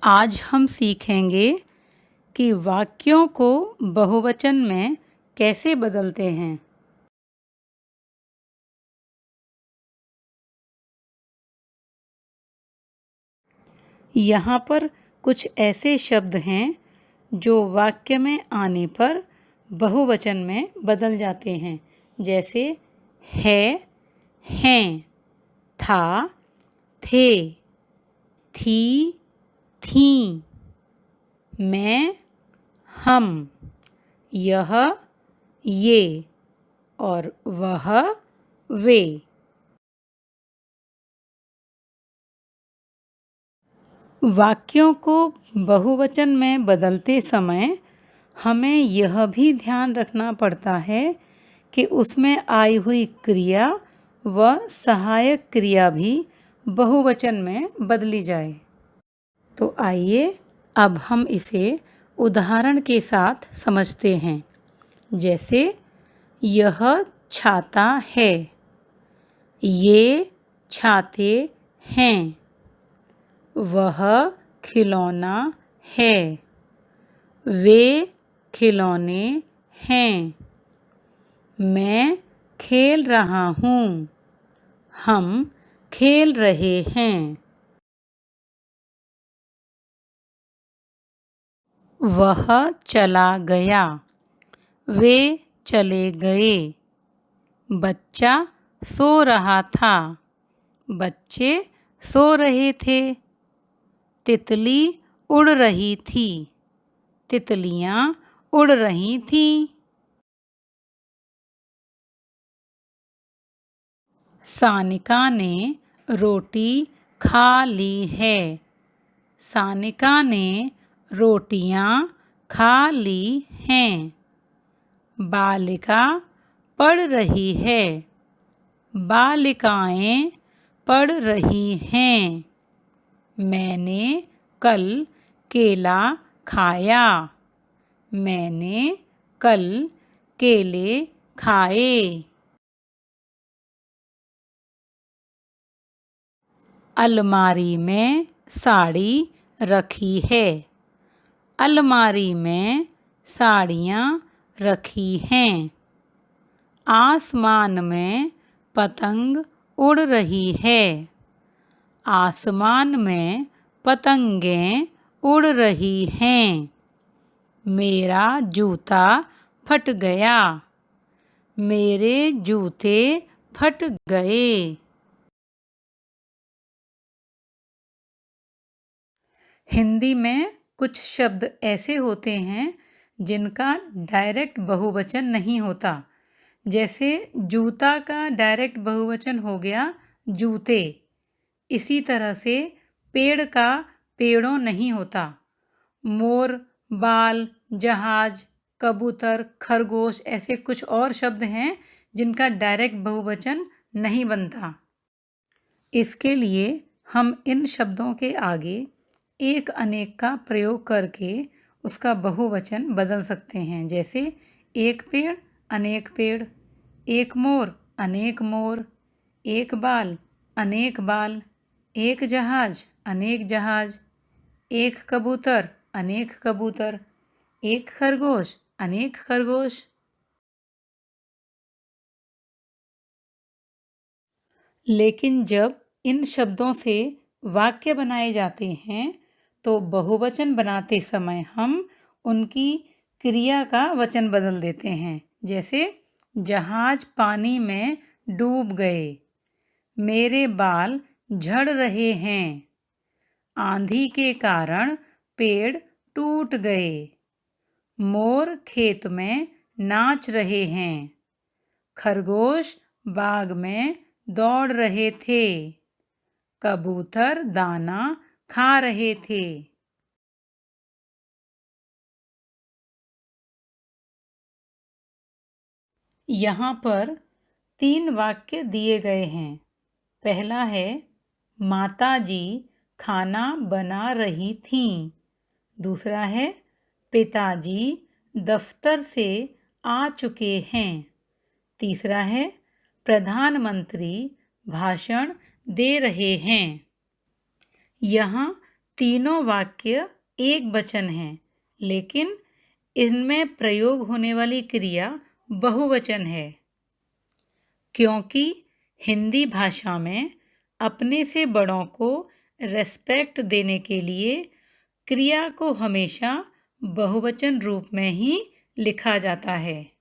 आज हम सीखेंगे कि वाक्यों को बहुवचन में कैसे बदलते हैं। यहाँ पर कुछ ऐसे शब्द हैं जो वाक्य में आने पर बहुवचन में बदल जाते हैं, जैसे है, हैं, था, थे, थी, थीं, मैं, हम, यह, ये और वह, वे। वाक्यों को बहुवचन में बदलते समय हमें यह भी ध्यान रखना पड़ता है कि उसमें आई हुई क्रिया व सहायक क्रिया भी बहुवचन में बदली जाए। तो आइए अब हम इसे उदाहरण के साथ समझते हैं। जैसे यह छाता है, ये छाते हैं, वह खिलौना है, वे खिलौने हैं, मैं खेल रहा हूँ, हम खेल रहे हैं। वह चला गया, वे चले गए, बच्चा सो रहा था, बच्चे सो रहे थे, तितली उड़ रही थी, तितलियाँ उड़ रही थीं। सानिका ने रोटी खा ली है, सानिका ने रोटियां खा ली हैं, बालिका पढ़ रही है, बालिकाएं पढ़ रही हैं, मैंने कल केला खाया, मैंने कल केले खाए। अलमारी में साड़ी रखी है, अलमारी में साड़ियाँ रखी हैं, आसमान में पतंग उड़ रही है, आसमान में पतंगें उड़ रही हैं, मेरा जूता फट गया, मेरे जूते फट गए। हिंदी में कुछ शब्द ऐसे होते हैं जिनका डायरेक्ट बहुवचन नहीं होता। जैसे जूता का डायरेक्ट बहुवचन हो गया जूते। इसी तरह से पेड़ का पेड़ों नहीं होता। मोर, बाल, जहाज, कबूतर, खरगोश ऐसे कुछ और शब्द हैं जिनका डायरेक्ट बहुवचन नहीं बनता। इसके लिए हम इन शब्दों के आगे एक अनेक का प्रयोग करके उसका बहुवचन बदल सकते हैं। जैसे एक पेड़, अनेक पेड़, एक मोर, अनेक मोर, एक बाल, अनेक बाल, एक जहाज, अनेक जहाज, एक कबूतर, अनेक कबूतर, एक खरगोश, अनेक खरगोश। लेकिन जब इन शब्दों से वाक्य बनाए जाते हैं तो बहुवचन बनाते समय हम उनकी क्रिया का वचन बदल देते हैं। जैसे जहाज पानी में डूब गए, मेरे बाल झड़ रहे हैं, आंधी के कारण पेड़ टूट गए, मोर खेत में नाच रहे हैं, खरगोश बाग में दौड़ रहे थे, कबूतर दाना खा रहे थे। यहाँ पर 3 वाक्य दिए गए हैं। पहला है माताजी खाना बना रही थीं। दूसरा है पिताजी दफ्तर से आ चुके हैं। तीसरा है प्रधानमंत्री भाषण दे रहे हैं। यहाँ तीनों वाक्य एक वचन हैं, लेकिन इनमें प्रयोग होने वाली क्रिया बहुवचन है, क्योंकि हिंदी भाषा में अपने से बड़ों को रेस्पेक्ट देने के लिए क्रिया को हमेशा बहुवचन रूप में ही लिखा जाता है।